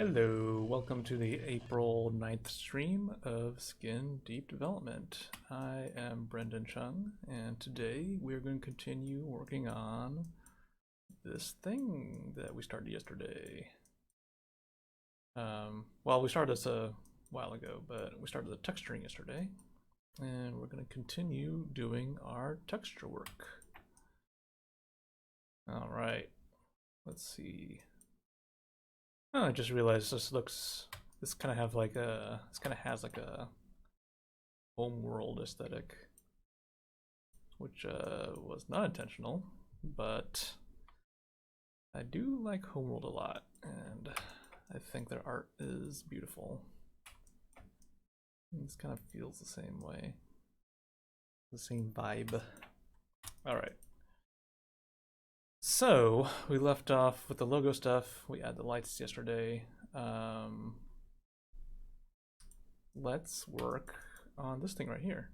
Hello, welcome to the April 9th stream of Skin Deep Development. I am Brendan Chung, and today we're going to continue working on this thing that we started yesterday. Well, we started this a while ago, but we started the texturing yesterday, and we're going to continue doing our texture work. All right, let's see. Oh, I just realized this kind of has like a homeworld aesthetic, which was not intentional, but I do like homeworld a lot, and I think their art is beautiful. This kind of feels the same way, the same vibe. All right. So we left off with the logo stuff. We added the lights yesterday. Let's work on this thing right here.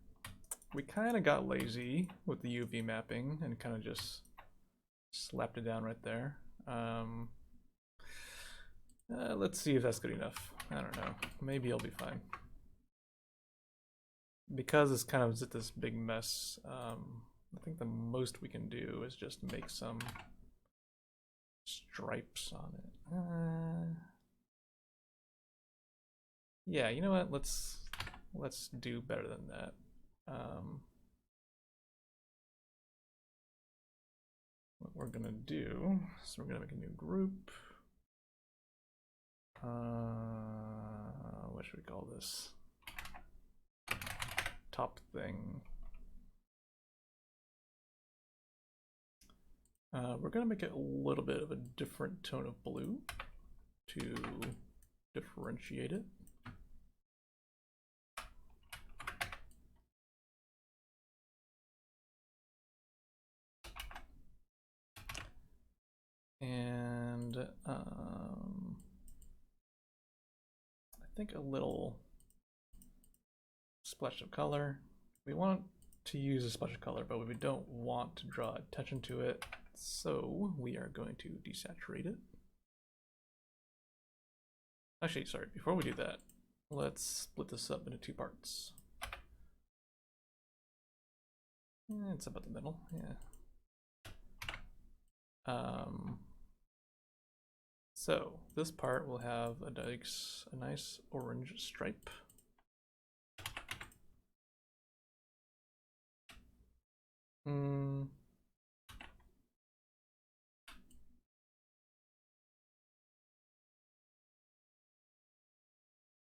We kind of got lazy with the UV mapping and kind of just slapped it down right there. Let's see if that's good enough. I don't know. Maybe it'll be fine. Because it's kind of this big mess, I think the most we can do is just make some stripes on it. Yeah, you know what? Let's do better than that. What we're gonna do, so we're gonna make a new group. What should we call this? Top thing. We're gonna make it a little bit of a different tone of blue to differentiate it. And I think a little splash of color. We want to use a splash of color, but we don't want to draw attention to it, so we are going to desaturate it. Actually, sorry, before we do that, let's split this up into two parts. It's about the middle, yeah. So this part will have a nice orange stripe.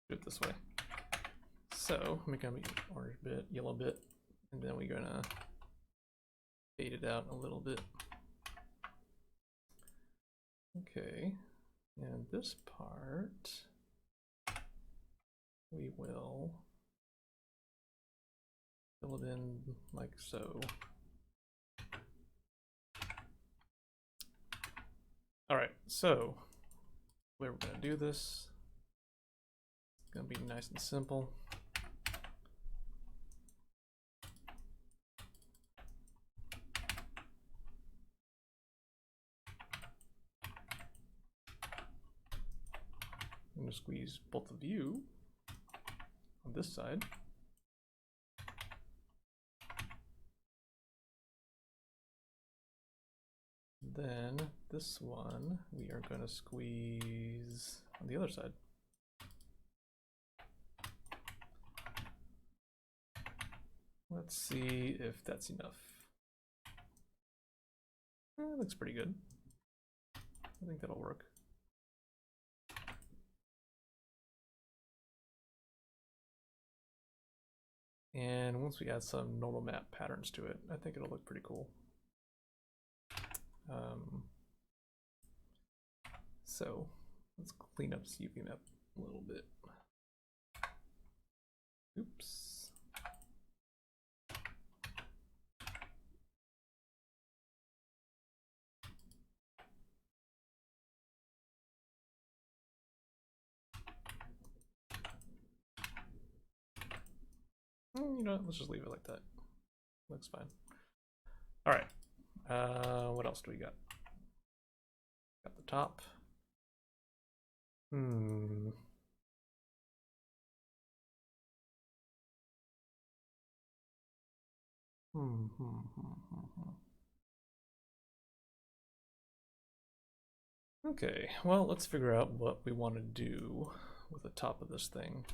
Do it this way. So make a orange bit, yellow bit, and then we're gonna fade it out a little bit. Okay, and this part we will fill it in like so. All right, so the way we're gonna do this, it's gonna be nice and simple. I'm gonna squeeze both of you on this side. Then this one we are going to squeeze on the other side. Let's see if that's enough. It looks pretty good. I think that'll work. And once we add some normal map patterns to it, I think it'll look pretty cool. So let's clean up this UV map a little bit. Oops. You know what? Let's just leave it like that. Looks fine. All right. What else do we got? Got the top. Hmm. Okay, well, let's figure out what we want to do with the top of this thing.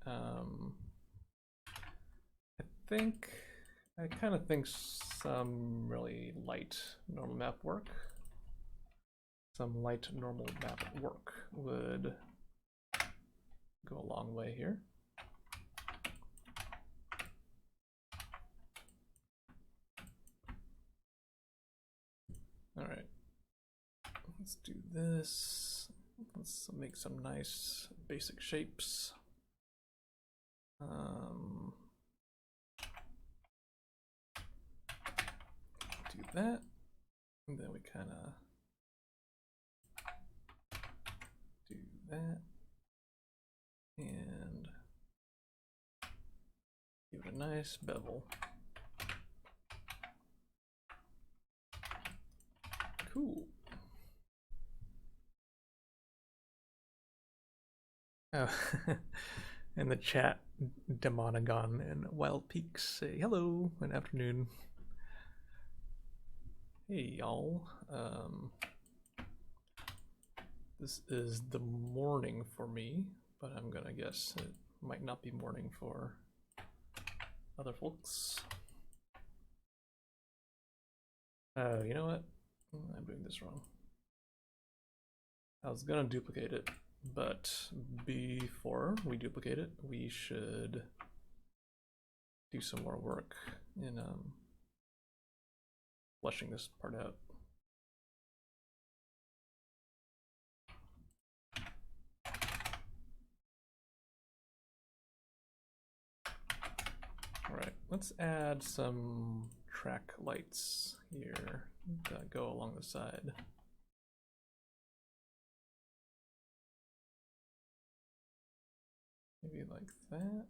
I think, I kind of think some really light normal map work, some light normal map work would go a long way here. All right, let's do this. Let's make some nice basic shapes. Do that, and then we kind of do that, and give it a nice bevel. Cool. Oh, in the chat, Demonagon and Wild Peaks say hello and afternoon. Hey y'all. This is the morning for me, but I'm gonna guess it might not be morning for other folks. Oh, you know what? I'm doing this wrong. I was gonna duplicate it, but before we duplicate it, we should do some more work in fleshing this part out. All right, let's add some track lights here that go along the side. Maybe like that.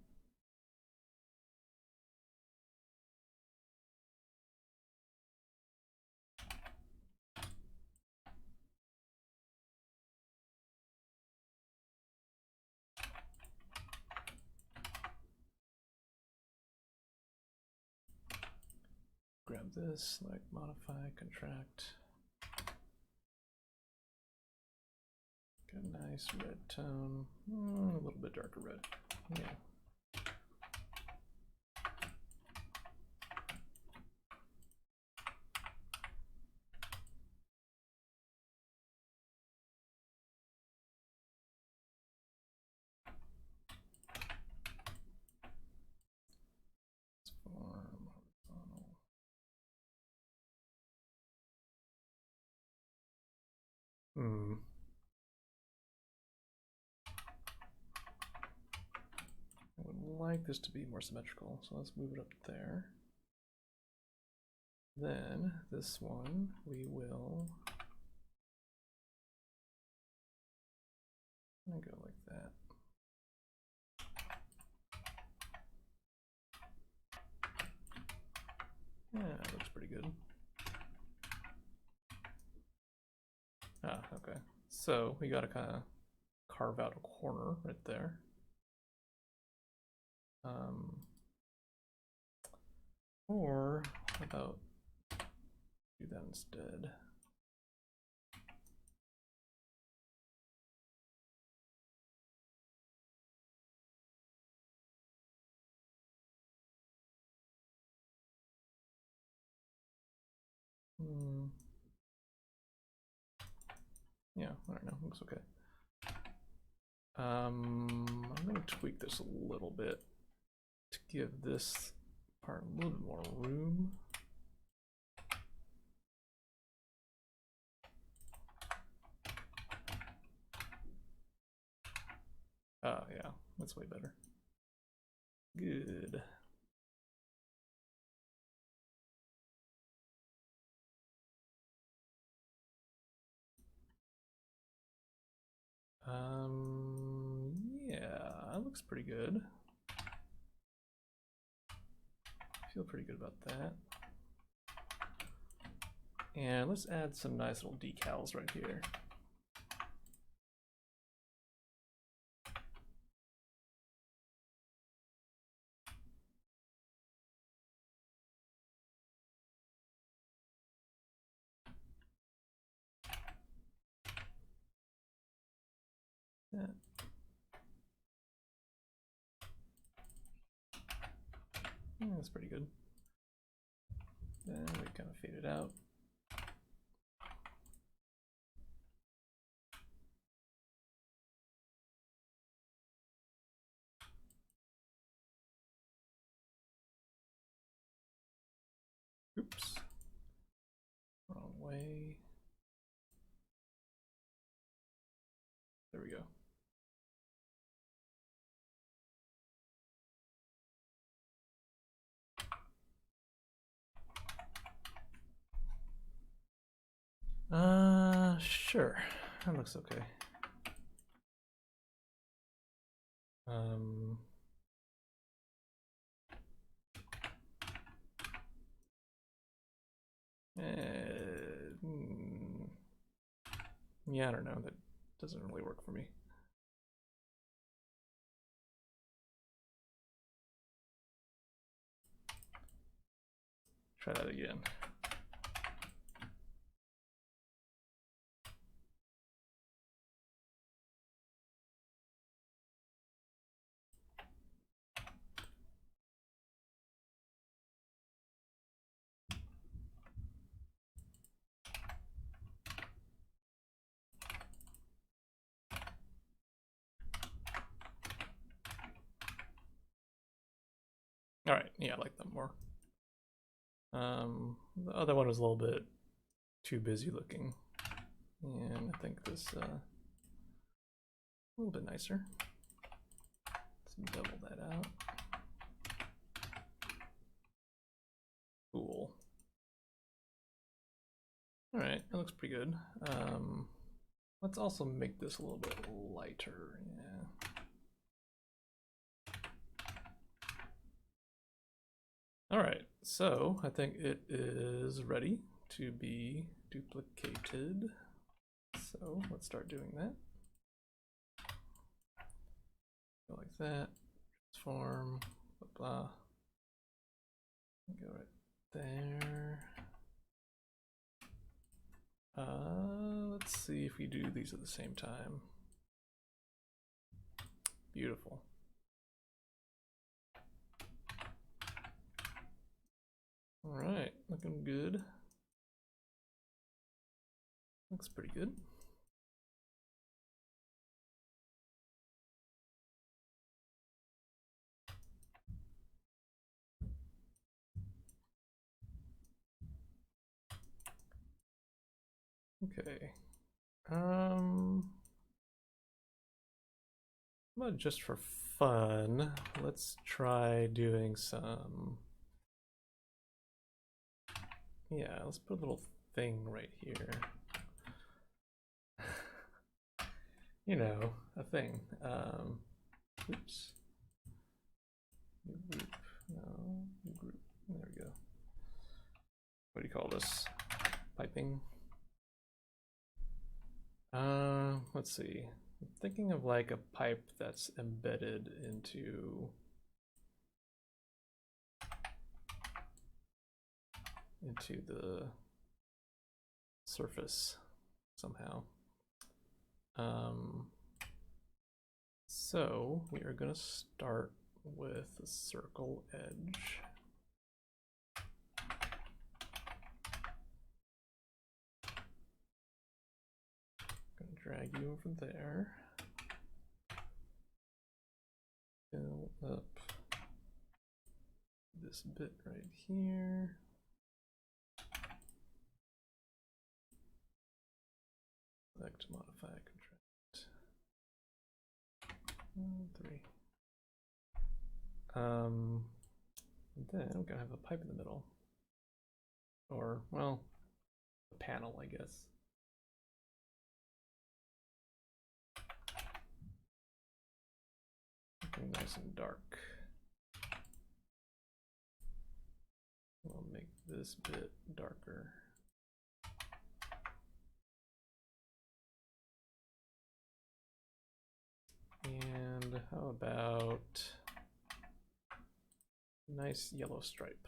Grab this, like modify, contract. Get a nice red tone, a little bit darker red. Yeah. Hmm. I would like this to be more symmetrical, so let's move it up there. Then this one we will go like that. Yeah, that looks pretty good. Ah, okay. So we gotta kind of carve out a corner right there. Or how about do that instead? Yeah, I don't know, looks okay. I'm gonna tweak this a little bit to give this part a little bit more room. Oh yeah, that's way better. Good. Yeah, that looks pretty good. I feel pretty good about that. And let's add some nice little decals right here. that. That's pretty good. Then we kind of fade it out. Oops. Wrong way. There we go. Sure. That looks okay. Yeah, I don't know. That doesn't really work for me. Try that again. All right, yeah, I like them more. The other one was a little bit too busy looking, and I think this a little bit nicer. Let's double that out. Cool. All right, that looks pretty good. Let's also make this a little bit lighter. Yeah. All right, so I think it is ready to be duplicated. So let's start doing that. Go like that, transform, blah, blah. Go right there. Let's see if we do these at the same time. Beautiful. All right, looking good. Looks pretty good. Okay. But just for fun, let's try doing some. Yeah, let's put a little thing right here. You know, a thing. Oops. Group. No, group. There we go. What do you call this? Piping. Let's see. I'm thinking of like a pipe that's embedded into the surface somehow. So we are going to start with a circle edge. Going to drag you over there. Fill up this bit right here. Select modify contract. 3. Then I'm gonna have a pipe in the middle. Or, well, a panel, I guess. Something nice and dark. I'll make this bit darker. And how about a nice yellow stripe?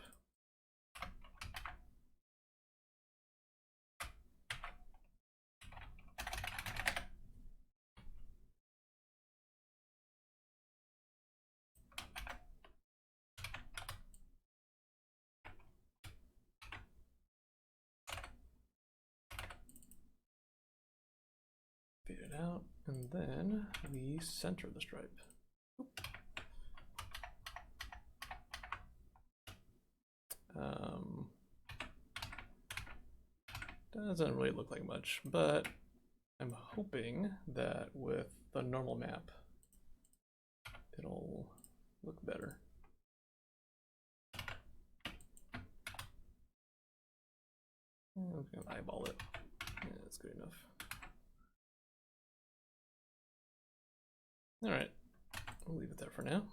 out, and then we center the stripe. Doesn't really look like much, but I'm hoping that with the normal map, it'll look better. I'm gonna eyeball it. Yeah, that's good enough. All right, we'll leave it there for now.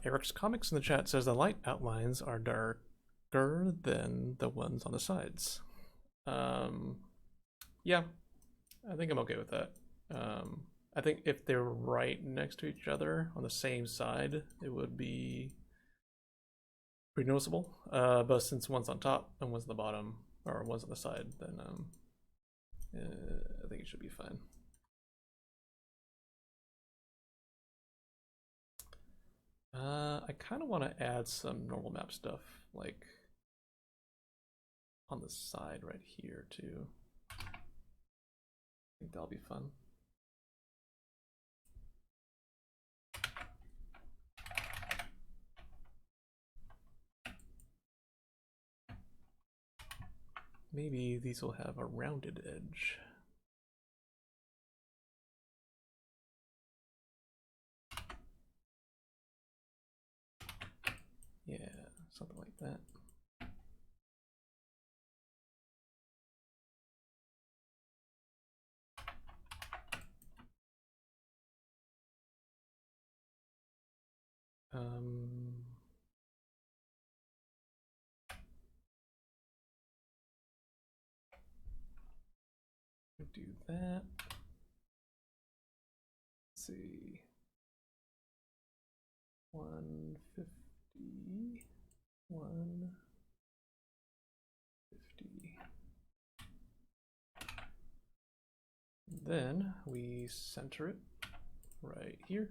Eric's Comics in the chat says the light outlines are darker than the ones on the sides. Yeah, I think I'm okay with that. I think if they're right next to each other on the same side, it would be pretty noticeable. But since one's on top and one's on the bottom, or one's on the side, then I think it should be fine. I kind of want to add some normal map stuff, like on the side right here too. I think that'll be fun. Maybe these will have a rounded edge. Yeah, something like that. Do that. Let's see. 150, 150. Then we center it right here.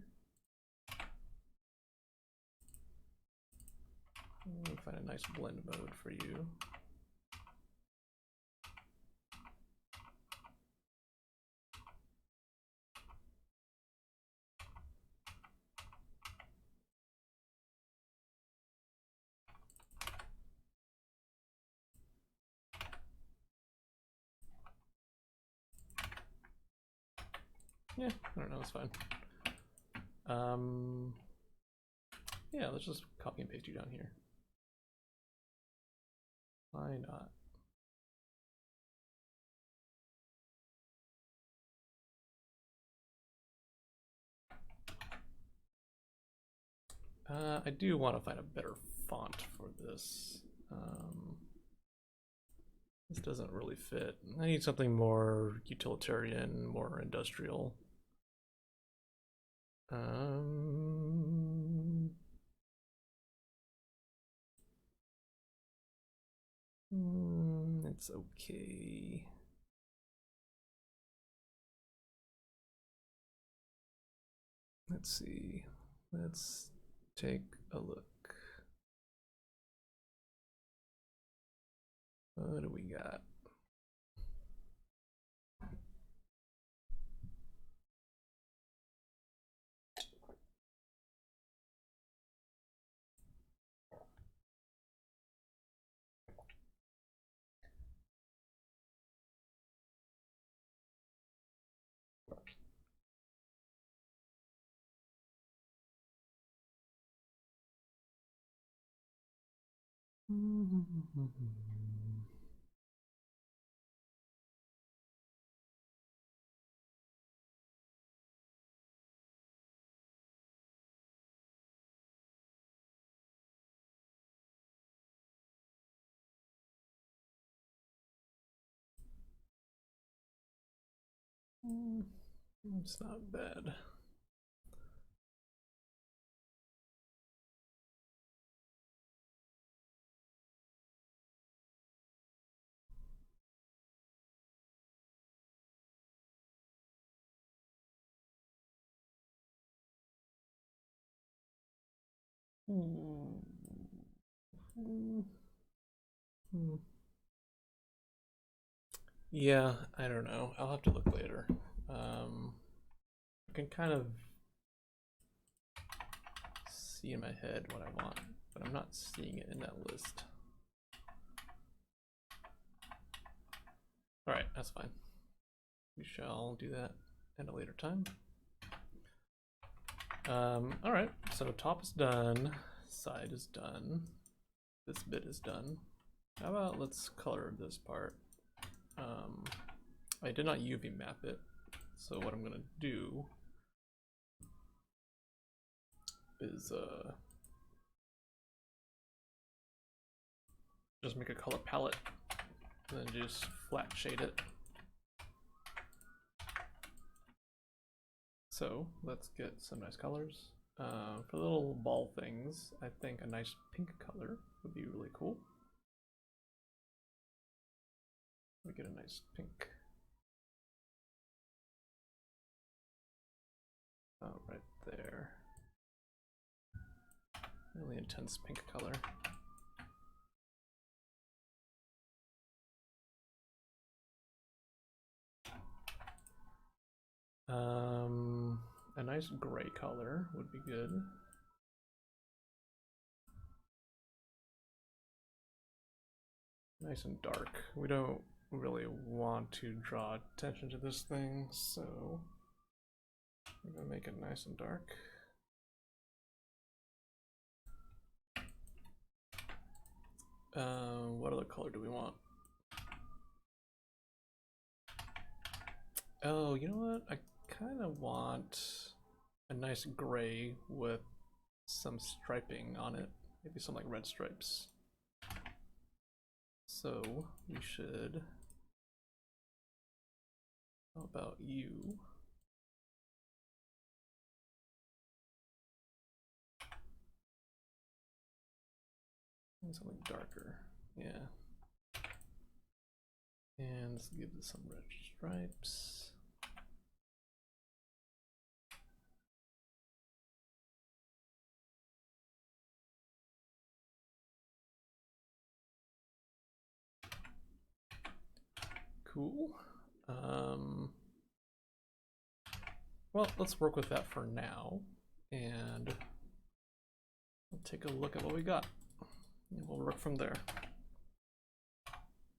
We'll find a nice blend mode for you. Yeah, I don't know, it's fine. Yeah, let's just copy and paste you down here. Why not? I do want to find a better font for this. This doesn't really fit. I need something more utilitarian, more industrial. It's okay. Let's see. Let's take a look. What do we got? It's not bad. Yeah, I don't know. I'll have to look later. I can kind of see in my head what I want, but I'm not seeing it in that list. Alright, that's fine. We shall do that at a later time. Alright, so top is done, side is done, this bit is done. How about let's color this part. I did not UV map it, so what I'm gonna do is just make a color palette and then just flat shade it. So let's get some nice colors. For little ball things, I think a nice pink color would be really cool. We get a nice pink. Oh, right there. Really intense pink color. A nice gray color would be good. Nice and dark. We don't really want to draw attention to this thing, so I'm gonna make it nice and dark. What other color do we want? Oh, you know what? I kind of want a nice gray with some striping on it. Maybe some like red stripes. So we should, how about you? Something darker, yeah. And let's give this some red stripes. Cool. Well, let's work with that for now, and we'll take a look at what we got, and we'll work from there.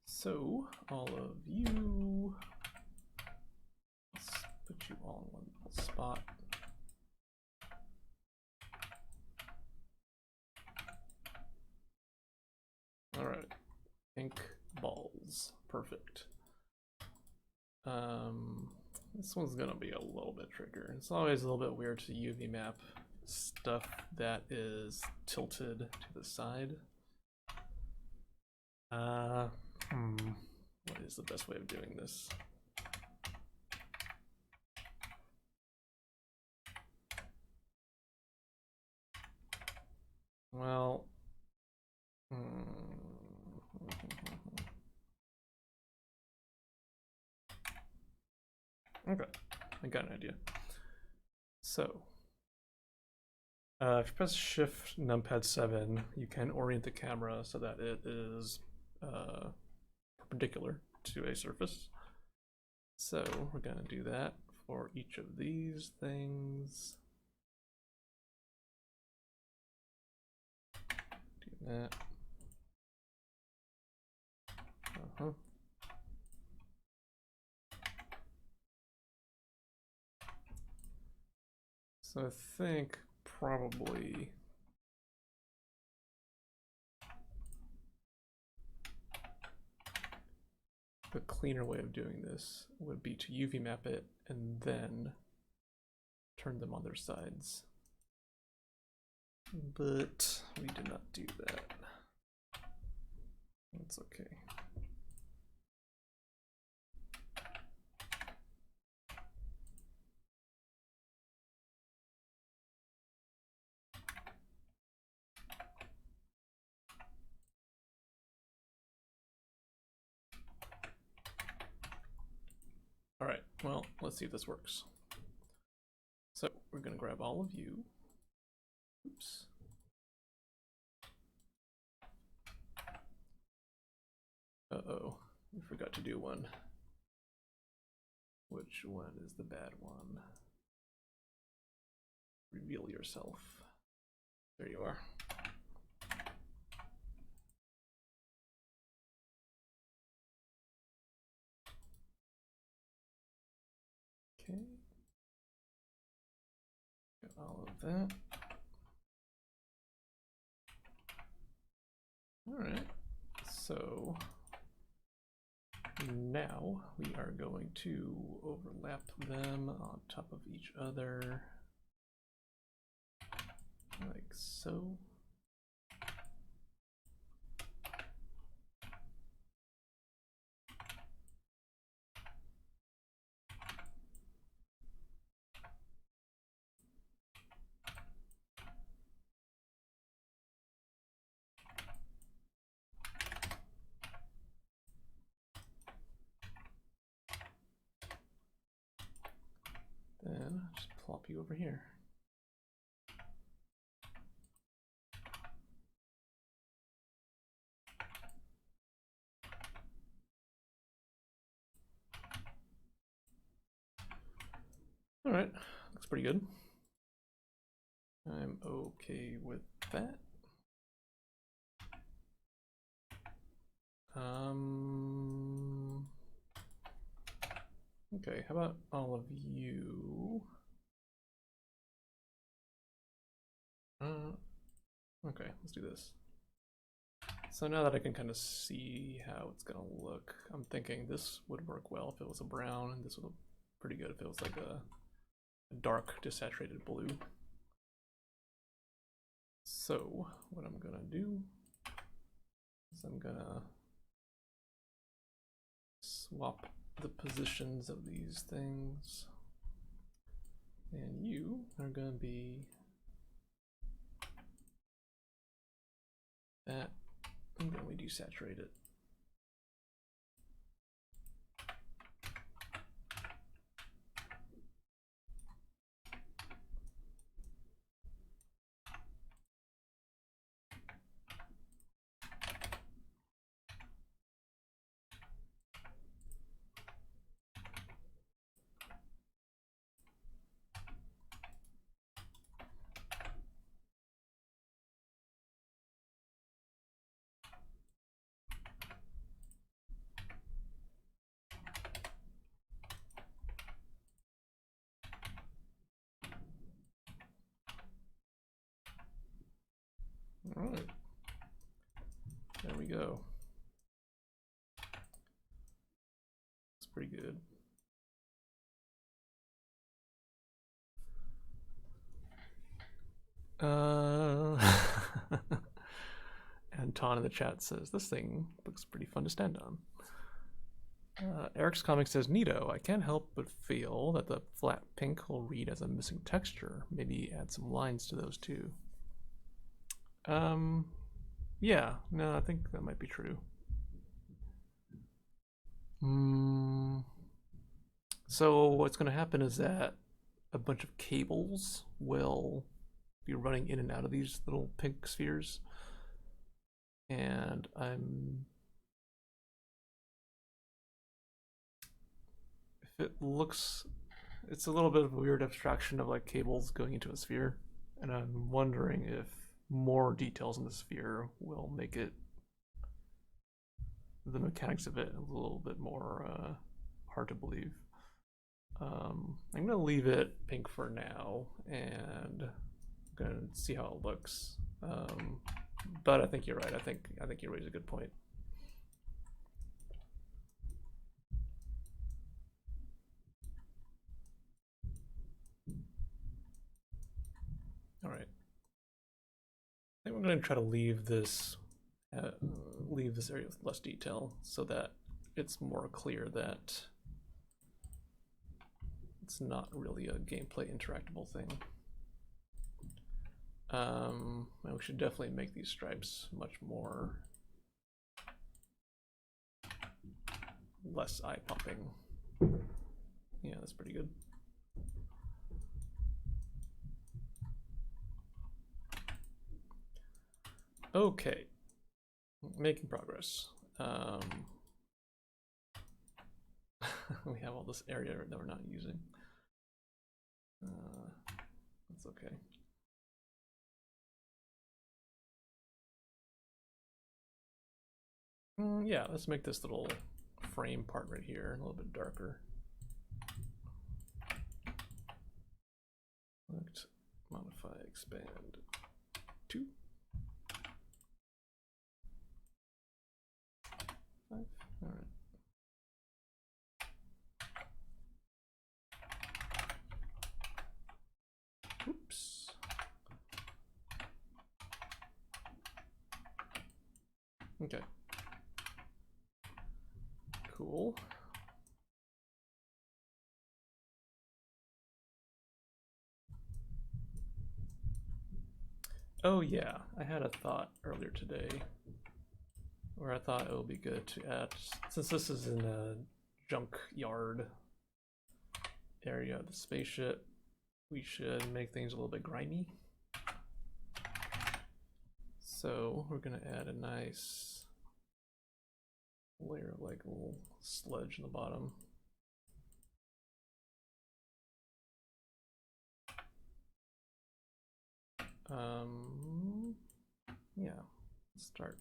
So, all of you, let's put you all in one little spot. All right, pink balls, perfect. This one's gonna be a little bit trickier. It's always a little bit weird to UV map stuff that is tilted to the side. What is the best way of doing this? Well, okay, I got an idea. So, if you press Shift numpad 7, you can orient the camera so that it is perpendicular to a surface. So we're gonna do that for each of these things. Do that. So I think probably the cleaner way of doing this would be to UV map it and then turn them on their sides. But we did not do that. That's okay. All right, well, let's see if this works. So we're gonna grab all of you. Oops. Uh-oh, we forgot to do one. Which one is the bad one? Reveal yourself. There you are. Okay. Got all of that. All right. So now we are going to overlap them on top of each other, like so. Then just plop you over here. All right, looks pretty good. I'm okay with that. Okay, how about all of you? Okay, let's do this. So now that I can kind of see how it's gonna look, I'm thinking this would work well if it was a brown, and this would look pretty good if it was like a dark desaturated blue. So what I'm gonna do is I'm gonna swap the positions of these things, and you are gonna be that, and then we desaturate it. All right, there we go. It's pretty good. Anton in the chat says, this thing looks pretty fun to stand on. Eric's comic says, Neato, I can't help but feel that the flat pink will read as a missing texture. Maybe add some lines to those too. Yeah, no, I think that might be true. So what's going to happen is that a bunch of cables will be running in and out of these little pink spheres. And if it looks, it's a little bit of a weird abstraction of like cables going into a sphere. And I'm wondering if more details in the sphere will make it, the mechanics of it, a little bit more hard to believe. I'm gonna leave it pink for now, and I'm gonna see how it looks. But I think you're right. I think you raise a good point. All right. I think we're going to try to leave this area with less detail so that it's more clear that it's not really a gameplay interactable thing. And we should definitely make these stripes much more less eye-popping. Yeah, that's pretty good. Okay, making progress. we have all this area that we're not using. That's okay. Yeah, let's make this little frame part right here a little bit darker. Select, modify, expand 2, 5. All right. Oops. Okay. Cool. Oh yeah, I had a thought earlier today where I thought it would be good to add, since this is in a junk yard area of the spaceship, we should make things a little bit grimy. So we're gonna add a nice layer of like a little sludge in the bottom. Yeah, let's start.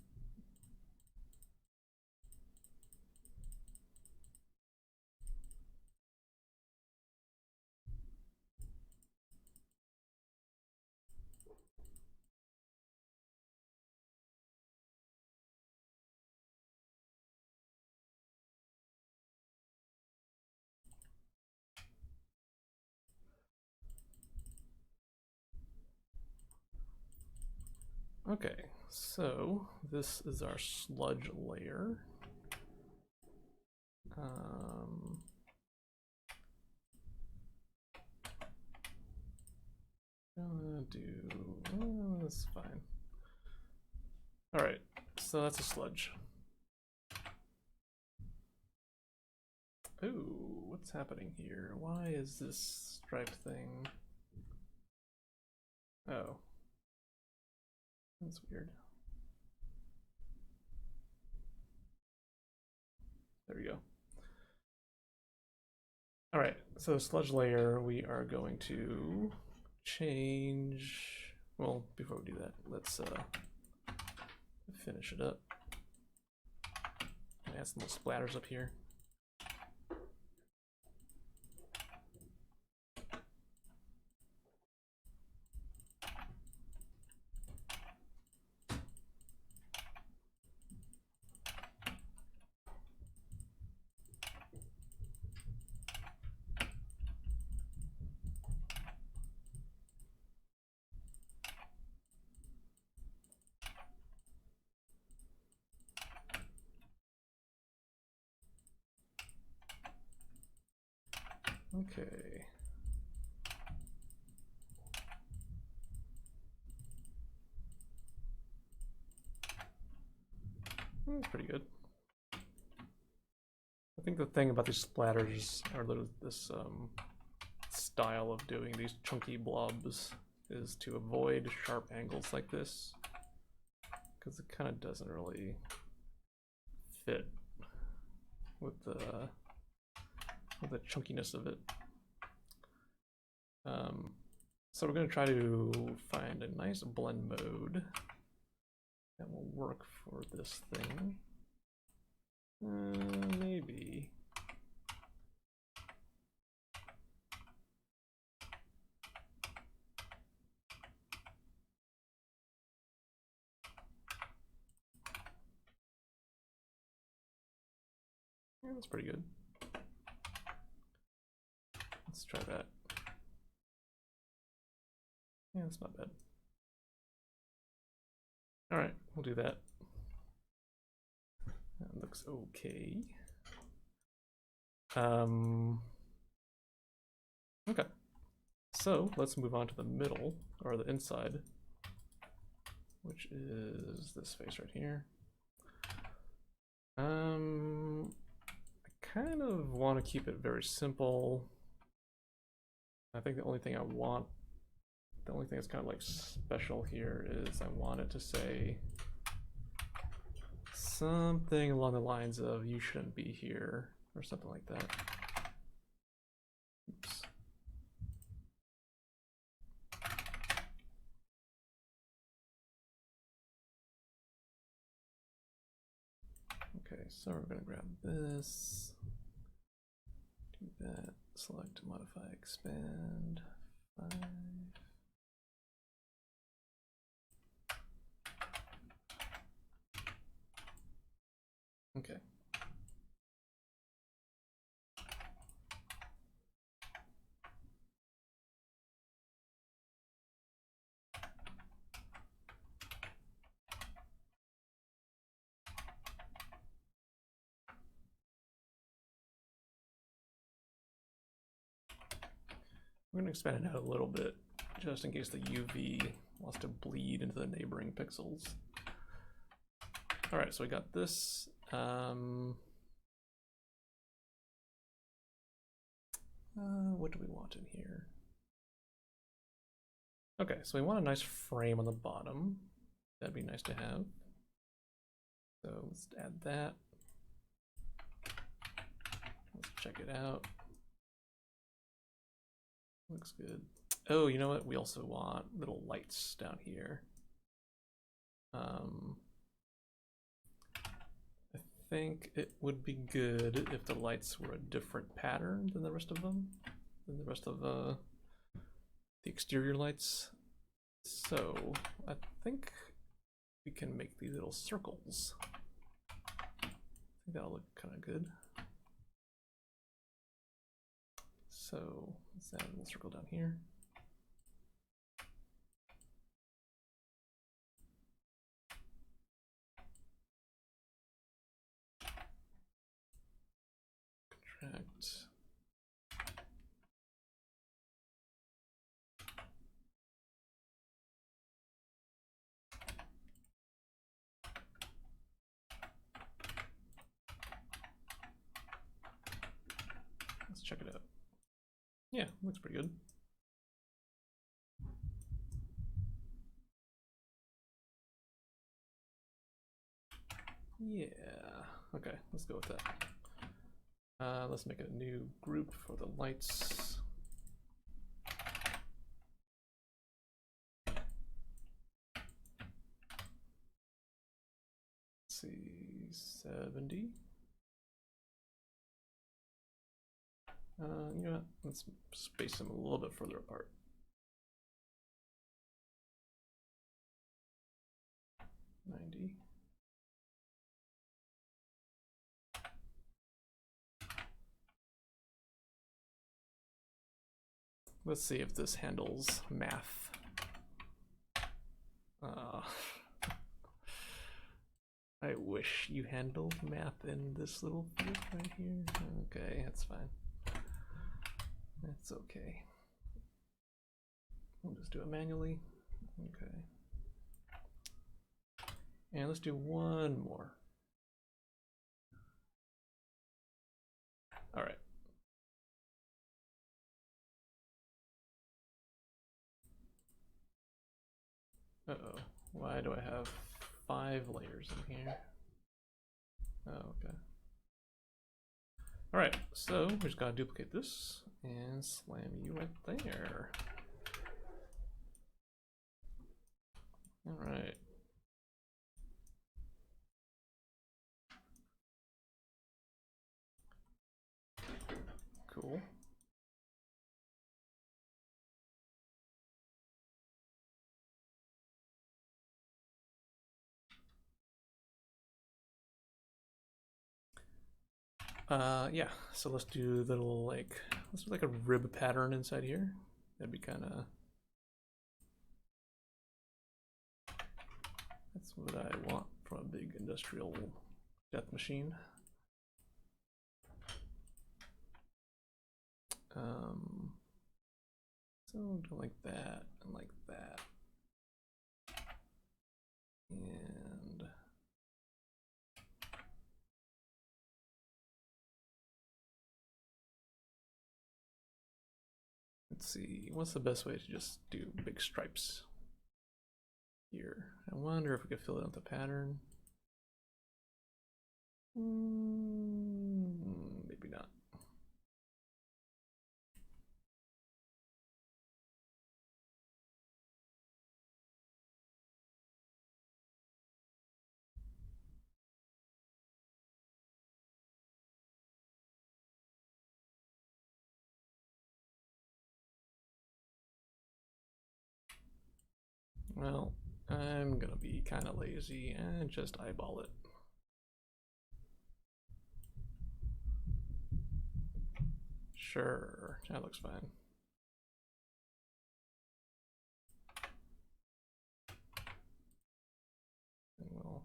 Okay, so this is our sludge layer. Gonna do, that's fine. All right, so that's a sludge. Ooh, what's happening here? Why is this striped thing? Oh, that's weird. There we go. All right, so sludge layer, we are going to change, well, before we do that, let's finish it up. Add some little splatters up here. Okay. That's pretty good. I think the thing about these splatters, or this style of doing these chunky blobs, is to avoid sharp angles like this, because it kind of doesn't really fit with the chunkiness of it. So we're going to try to find a nice blend mode that will work for this thing. Maybe. Yeah, that's pretty good. Let's try that. Yeah, that's not bad. All right, we'll do that. That looks okay. Okay, so let's move on to the middle, or the inside, which is this face right here. I kind of want to keep it very simple. I think the only thing that's kind of like special here is I want it to say something along the lines of "you shouldn't be here" or something like that. so we're gonna grab this, do that, select, modify, expand, 5. Okay. We're going to expand it out a little bit, just in case the UV wants to bleed into the neighboring pixels. All right, so we got this. What do we want in here? Okay, so we want a nice frame on the bottom. That'd be nice to have. So let's add that. Let's check it out. Looks good. Oh, you know what? We also want little lights down here. I think it would be good if the lights were a different pattern than the rest of them, than the rest of the exterior lights. So I think we can make these little circles. I think that'll look kind of good. So let's add a little circle down here. Contract. Let's check it out. Yeah, looks pretty good. Yeah, okay, let's go with that. Let's make a new group for the lights. Let's see, 70. You know what, let's space them a little bit further apart. 90. Let's see if this handles math. I wish you handled math in this little field right here. Okay, that's fine. That's okay. We'll just do it manually. Okay. And let's do one more. All right. Uh-oh. Why do I have 5 layers in here? Oh, okay. All right, so we just gotta duplicate this and slam you right there. All right. Cool. Yeah, so let's do little let's do like a rib pattern inside here. That'd be kind of, that's what I want from a big industrial death machine. So do like that and like that. And let's see, what's the best way to just do big stripes here? I wonder if we could fill it with a pattern. Maybe not. Well, I'm gonna be kind of lazy and just eyeball it. Sure, that looks fine. And we'll...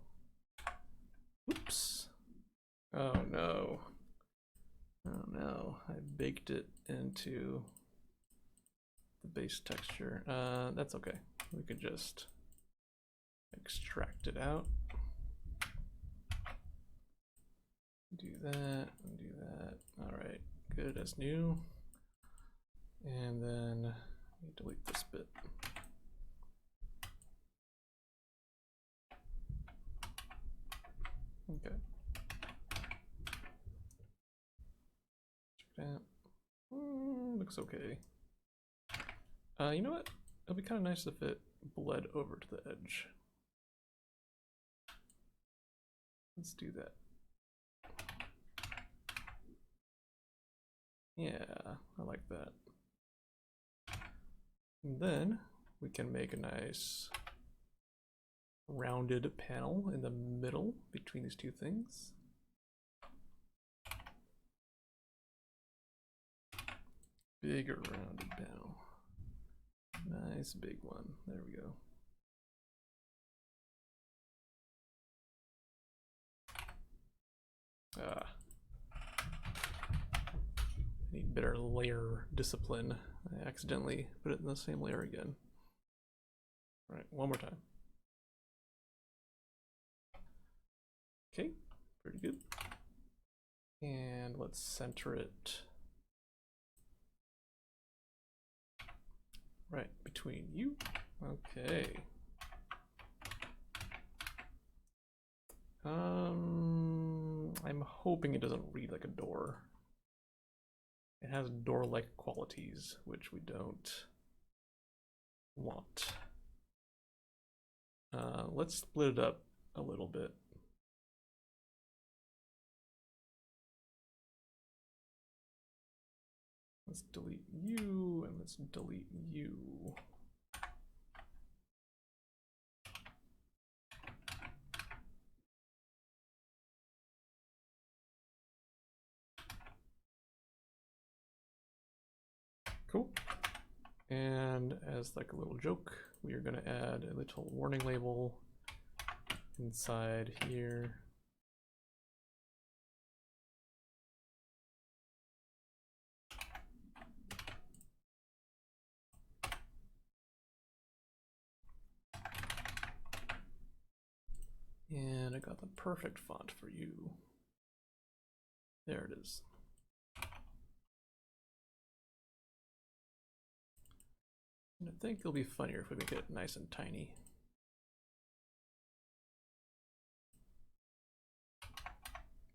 Oops. Oh no. Oh no, I baked it into the base texture. That's okay. We could just extract it out. Do that, and do that. All right, good as new. And then we delete this bit. Okay. Check that. Looks okay. You know what? It'll be kind of nice if it bled over to the edge. Let's do that. Yeah, I like that. And then we can make a nice rounded panel in the middle between these two things. Bigger rounded panel. Nice big one. There we go. Need better layer discipline. I accidentally put it in the same layer again. All right, one more time. Okay, pretty good. And let's center it right between you. Okay. I'm hoping it doesn't read like a door. It has door-like qualities, which we don't want. Let's split it up a little bit. Let's delete you, and let's delete you. Cool. And as like a little joke, we are going to add a little warning label inside here. And I got the perfect font for you. There it is. And I think it'll be funnier if we make it nice and tiny.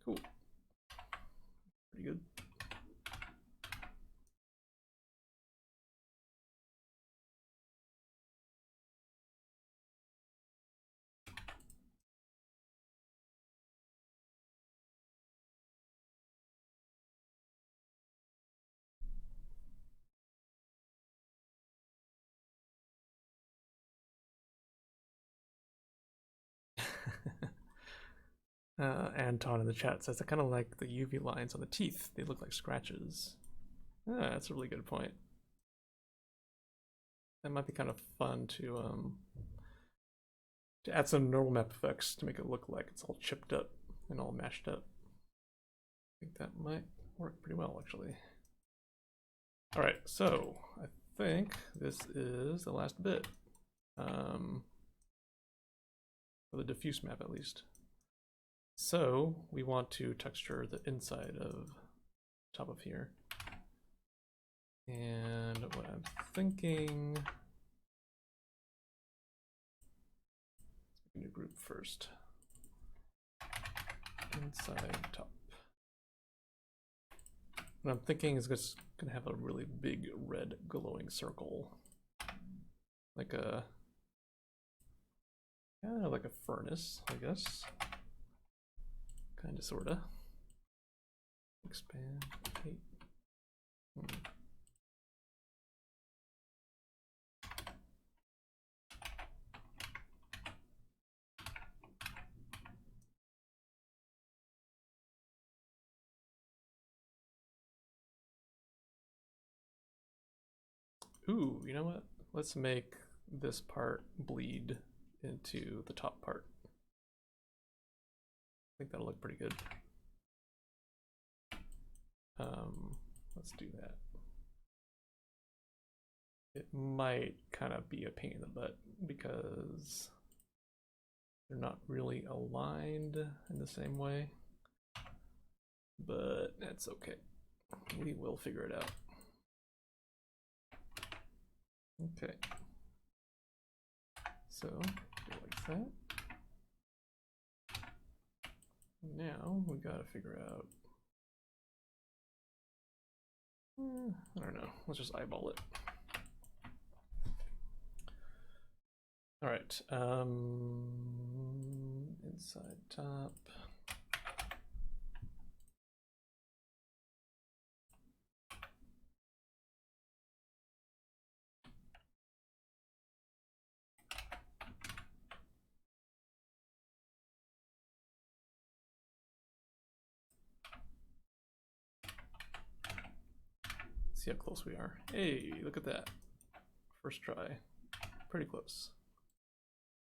Cool. Pretty good. Anton in the chat says I kind of like the UV lines on the teeth. They look like scratches. That's a really good point. That might be kind of fun to add some normal map effects to make it look like it's all chipped up and all mashed up. I think that might work pretty well, actually. All right, so I think this is the last bit. For the diffuse map, at least. So we want to texture the inside of top of here. And what I'm thinking, let's make a new group first. Inside top. What I'm thinking is just gonna have a really big red glowing circle. Like a, yeah, like a furnace, I guess. Kinda, sorta. Expand, 8. Ooh, you know what? Let's make this part bleed into the top part. I think that'll look pretty good. Let's do that. It might kind of be a pain in the butt because they're not really aligned in the same way, but that's okay. We will figure it out. Okay. So, like that. Now we gotta figure out. I don't know. Let's just eyeball it. All right. Inside top. See how close we are. Hey, look at that. First try. Pretty close.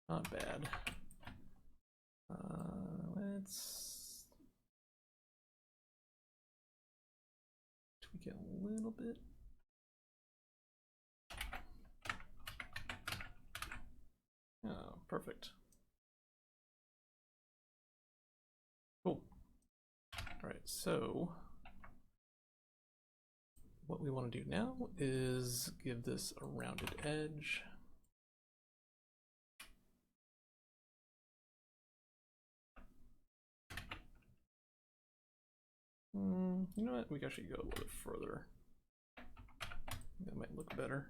Not bad. Let's tweak it a little bit. Oh, perfect. Cool. All right, so what we want to do now is give this a rounded edge. You know what? We can actually go a little bit further. That might look better.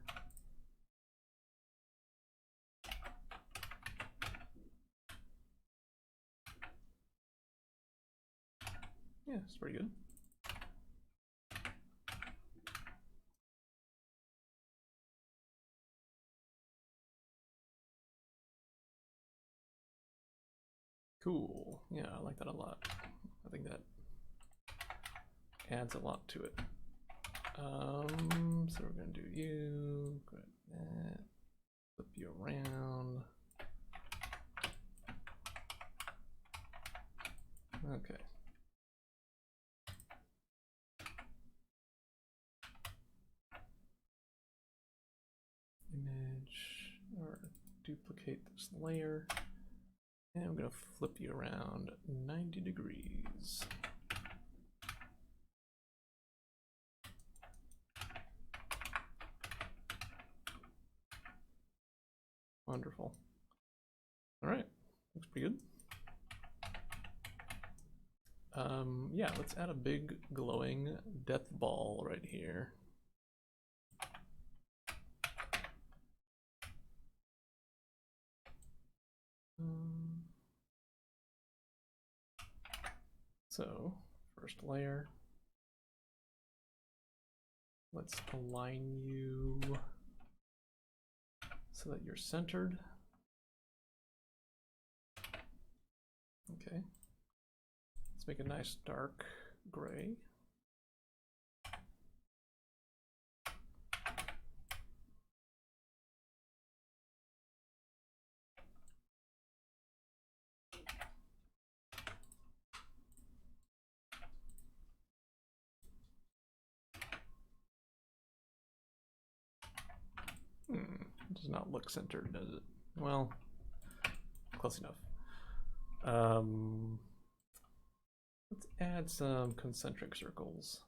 Yeah, it's pretty good. Cool. Yeah, I like that a lot. I think that adds a lot to it. So we're gonna do you, grab that, flip you around. Okay. Image, or duplicate this layer. And I'm gonna flip you around 90 degrees. Wonderful. All right, looks pretty good. Yeah, let's add a big glowing death ball right here. So, first layer. Let's align you so that you're centered. Okay. Let's make a nice dark gray. It does not look centered, does it? Well, close enough. Let's add some concentric circles.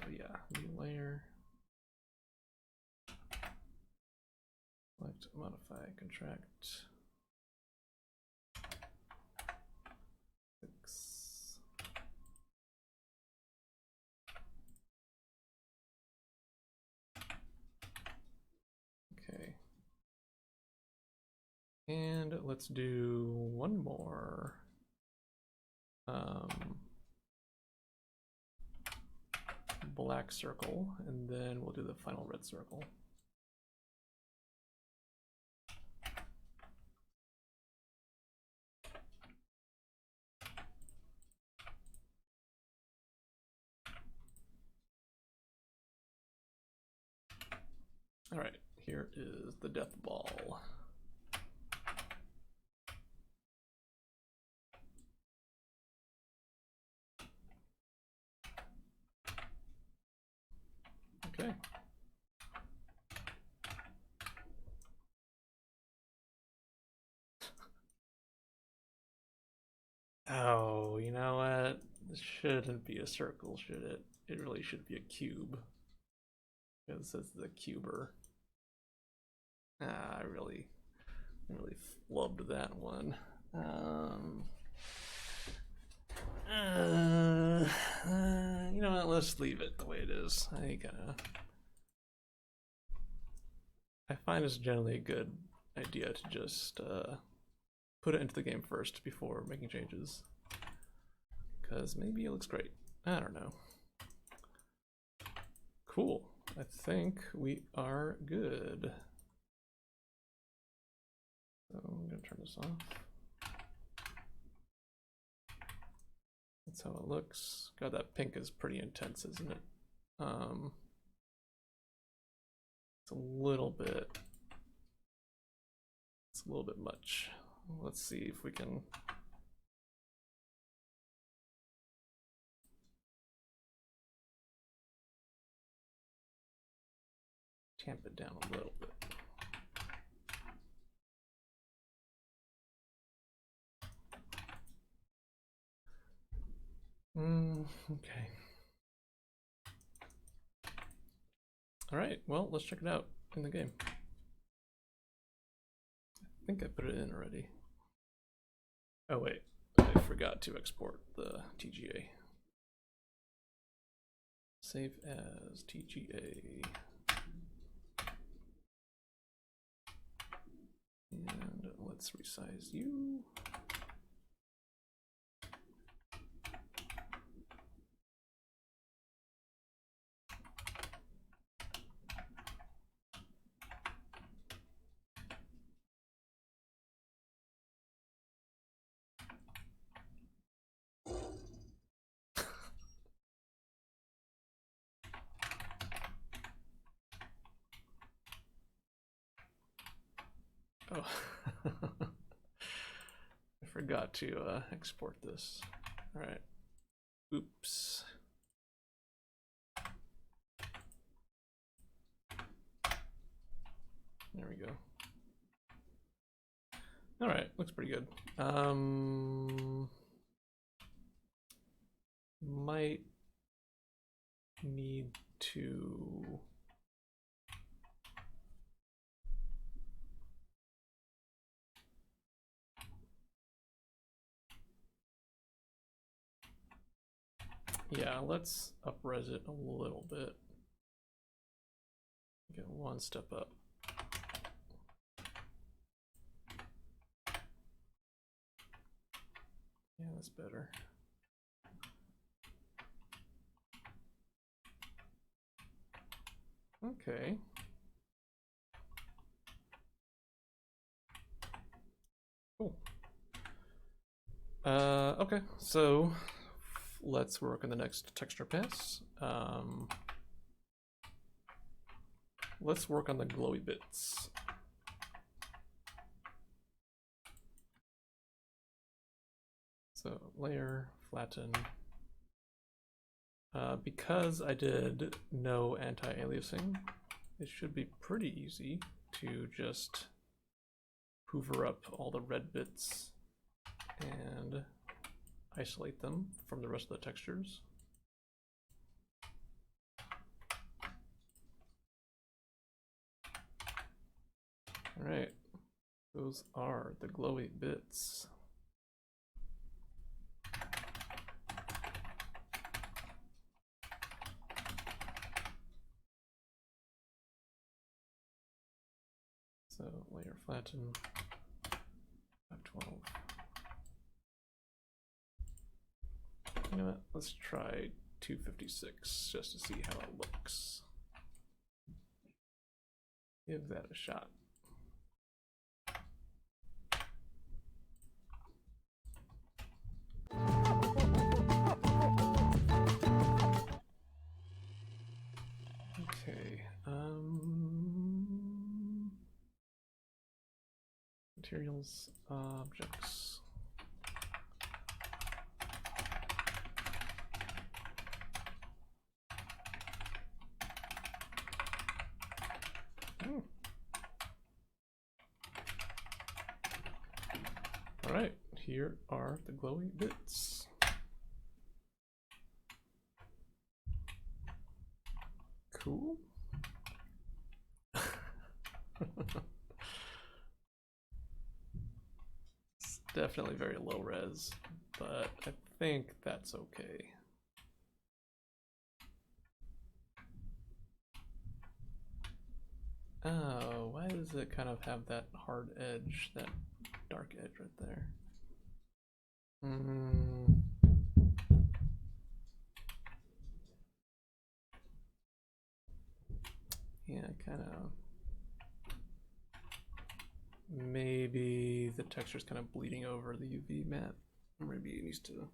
Yeah, new layer. Select, modify, contract. 6. Okay. And let's do one more. Black circle, and then we'll do the final red circle. Alright, here is the death ball. Okay. Oh, you know what? This shouldn't be a circle, should it? It really should be a cube. Because it's the cuber. I really flubbed that one. You know what? Let's leave it the way it is. I find it's generally a good idea to just put it into the game first before making changes. Because maybe it looks great. I don't know. Cool. I think we are good. So I'm going to turn this off. That's how it looks. God, that pink is pretty intense, isn't it? It's a little bit much. Let's see if we can tamp it down a little bit. Okay. All right, well, let's check it out in the game. I think I put it in already. Oh wait, I forgot to export the TGA. Save as TGA. And let's resize you. Oh, I forgot to export this. All right. Oops. There we go. All right, looks pretty good. Might need to yeah, let's up-res it a little bit. Get one step up. Yeah, that's better. Okay. Cool. Okay, so let's work on the next texture pass. Let's work on the glowy bits. So layer, flatten. Because I did no anti-aliasing, it should be pretty easy to just hoover up all the red bits and isolate them from the rest of the textures. All right, those are the glowy bits. So layer flatten, 512. You know what, let's try 256 just to see how it looks. Give that a shot. Okay, materials objects. All right, here are the glowy bits. Cool. It's definitely very low res, but I think that's okay. Oh, why does it kind of have that hard edge, that dark edge right there? Yeah, kind of. Maybe the texture's kind of bleeding over the UV matte. Maybe it needs to.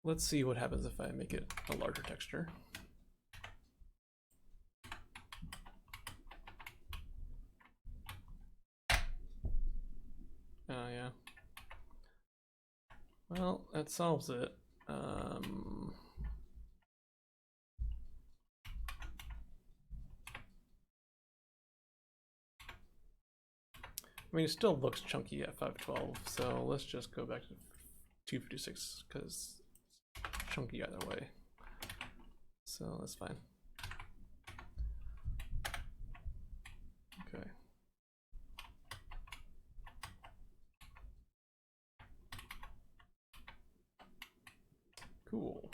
Let's see what happens if I make it a larger texture. Oh, yeah. Well, that solves it. I mean, it still looks chunky at 512, so let's just go back to 256 because it's chunky either way. So that's fine. Okay. Cool.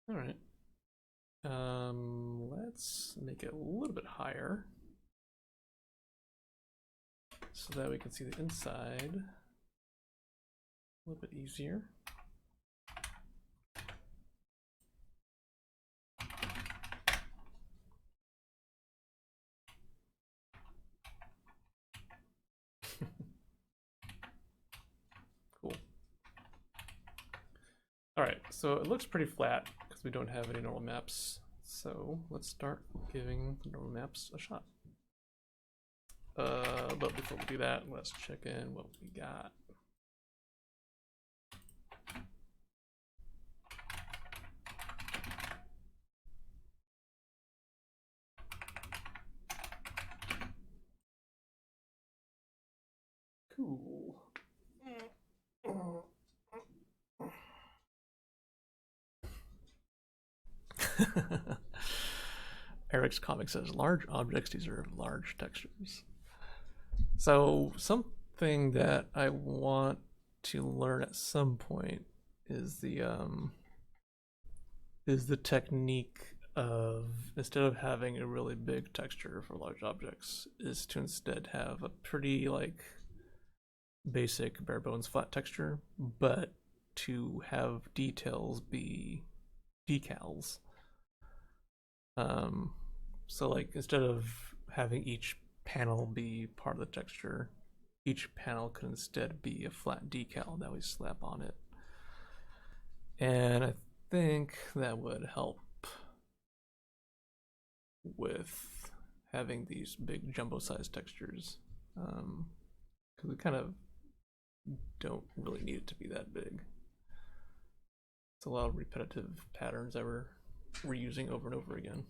All right. Let's make it a little bit higher so that we can see the inside a little bit easier. Cool. All right, so it looks pretty flat because we don't have any normal maps. So let's start giving the normal maps a shot. But before we do that, let's check in what we got. Cool. Eric's comic says large objects deserve large textures. So something that I want to learn at some point is the technique of, instead of having a really big texture for large objects, is to instead have a pretty like basic bare bones flat texture, but to have details be decals. So like instead of having each panel be part of the texture, each panel could instead be a flat decal that we slap on it. And I think that would help with having these big jumbo sized textures, because we kind of don't really need it to be that big. It's a lot of repetitive patterns that we're reusing over and over again.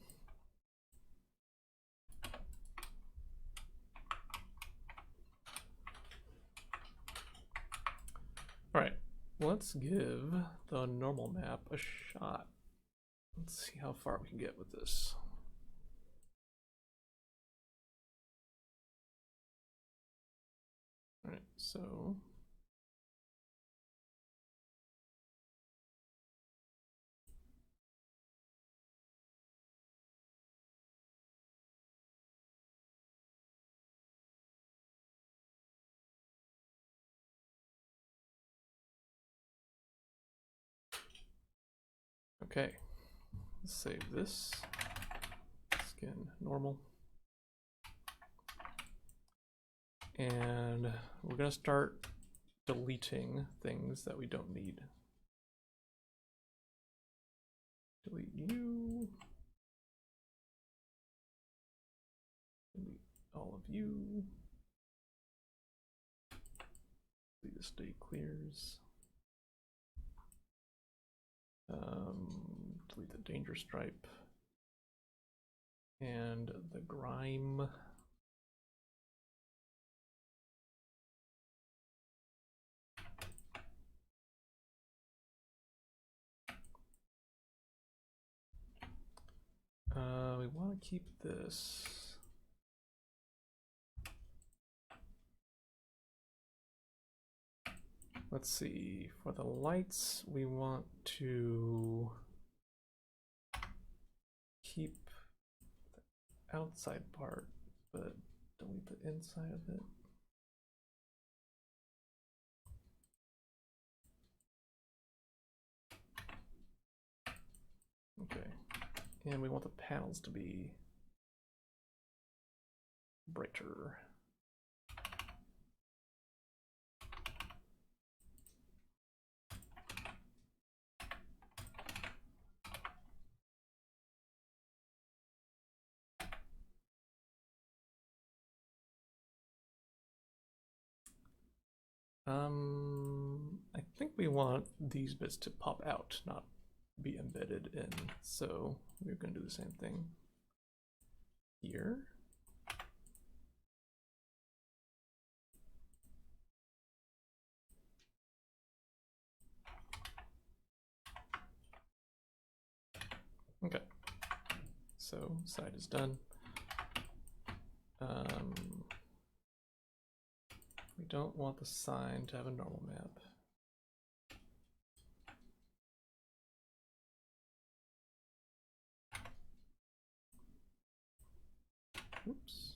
All right, let's give the normal map a shot. Let's see how far we can get with this. All right, so okay. save this. Skin normal. And we're gonna start deleting things that we don't need. Delete you. Delete all of you. Delete the state clears. Delete the danger stripe. And the grime. We want to keep this. Let's see, for the lights, we want to keep the outside part, but delete the inside of it. Okay, and we want the panels to be brighter. I think we want these bits to pop out, not be embedded in. So we're going to do the same thing here. Okay, so side is done. We don't want the sign to have a normal map. Oops.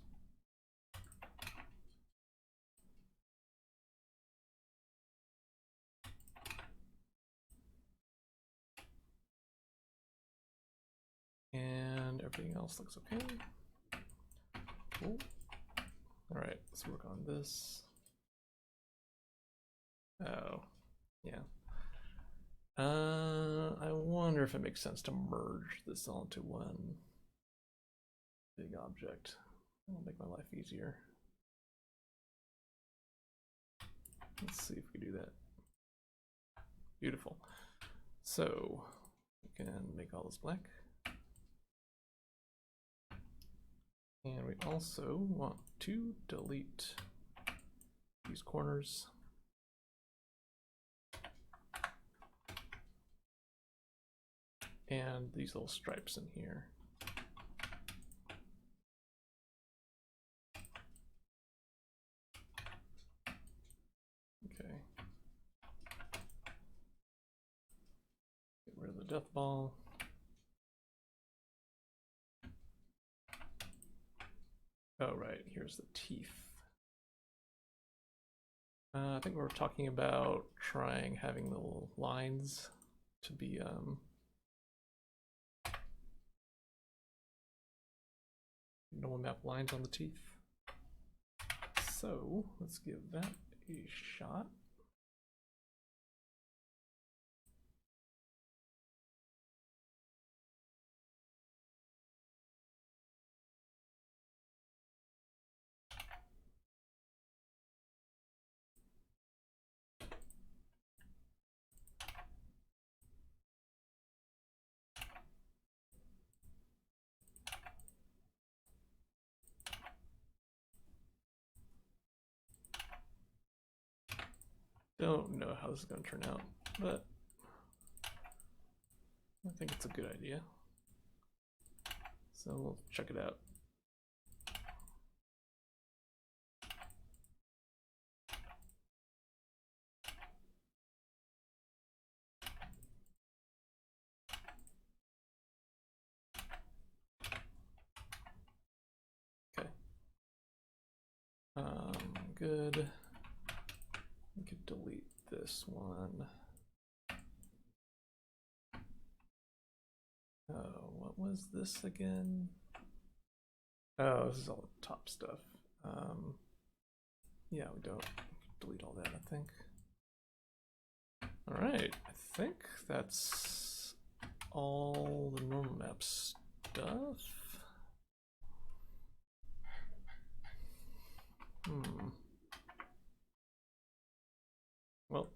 And everything else looks okay. Cool. All right, let's work on this. Oh, yeah. I wonder if it makes sense to merge this all into one big object. That'll make my life easier. Let's see if we do that. Beautiful. So we can make all this black. And we also want to delete these corners. And these little stripes in here. Okay. Get rid of the death ball. Oh, right, here's the teeth. I think we were talking about trying having the little lines to be normal map lines on the teeth. So let's give that a shot. Don't know how this is going to turn out, but I think it's a good idea. So we'll check it out. Okay. Good. We could delete this one. Oh, what was this again? Oh, this is all the top stuff. Yeah, we don't delete all that, I think. All right, I think that's all the normal map stuff. Well,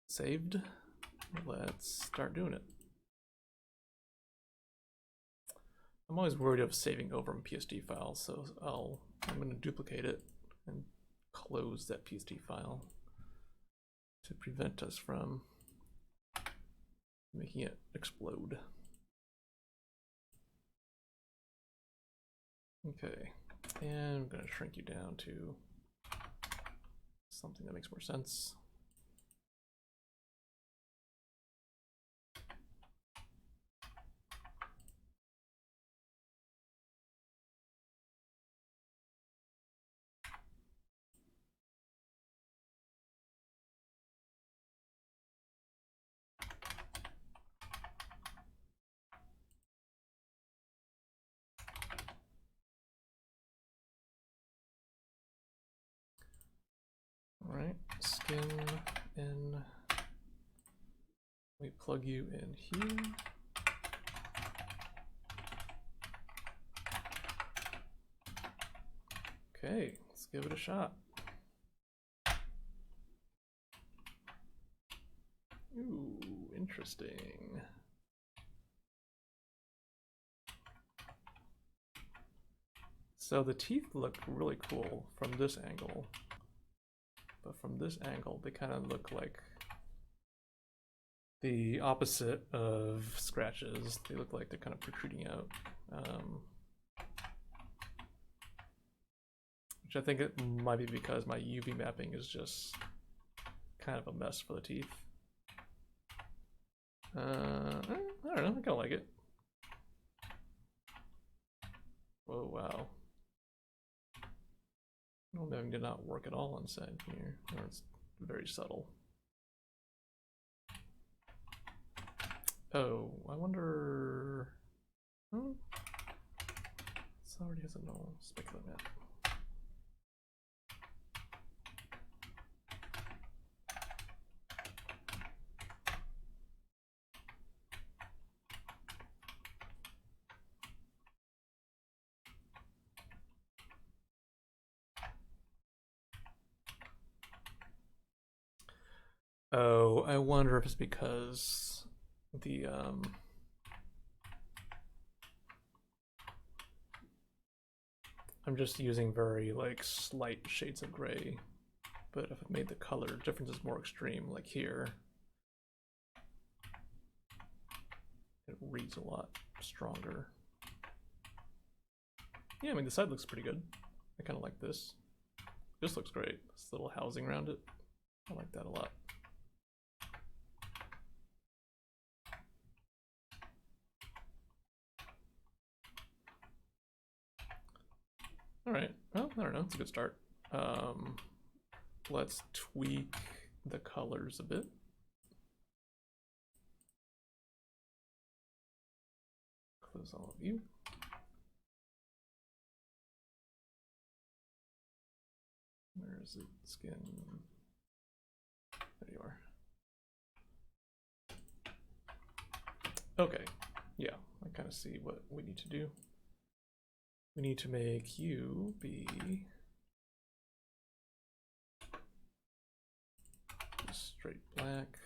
saved. Let's start doing it. I'm always worried of saving over in PSD files, so I'm going to duplicate it and close that PSD file to prevent us from making it explode. Okay, and I'm going to shrink you down to something that makes more sense. All right, skin in. We plug you in here. Okay, let's give it a shot. Ooh, interesting. So the teeth look really cool from this angle, but from this angle they kind of look like the opposite of scratches. They look like they're kind of protruding out, which I think it might be because my UV mapping is just kind of a mess for the teeth. I don't know, I kind of like it. Oh wow. Well, that did not work at all on sand here, or it's very subtle. Oh, I wonder. Hmm? This already has a null specular map. Oh, I wonder if it's because the I'm just using very like slight shades of gray, but if I made the color differences more extreme, like here, it reads a lot stronger. Yeah, I mean the side looks pretty good. I kind of like this. This looks great. This little housing around it. I like that a lot. All right, well, I don't know, it's a good start. Let's tweak the colors a bit. Close all of you. Where is it? Skin. There you are. Okay, yeah, I kind of see what we need to do. We need to make you be straight black.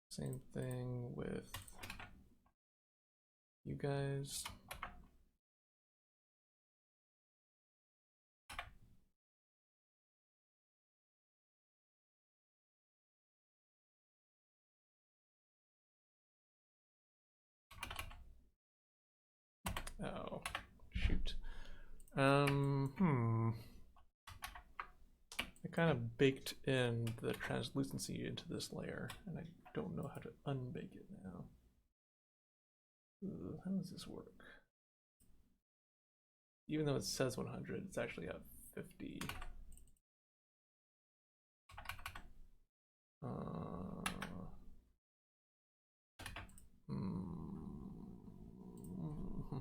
Same thing with you guys. Oh, shoot. I kind of baked in the translucency into this layer, and I don't know how to unbake it now. Ooh, how does this work? Even though it says 100, it's actually at 50.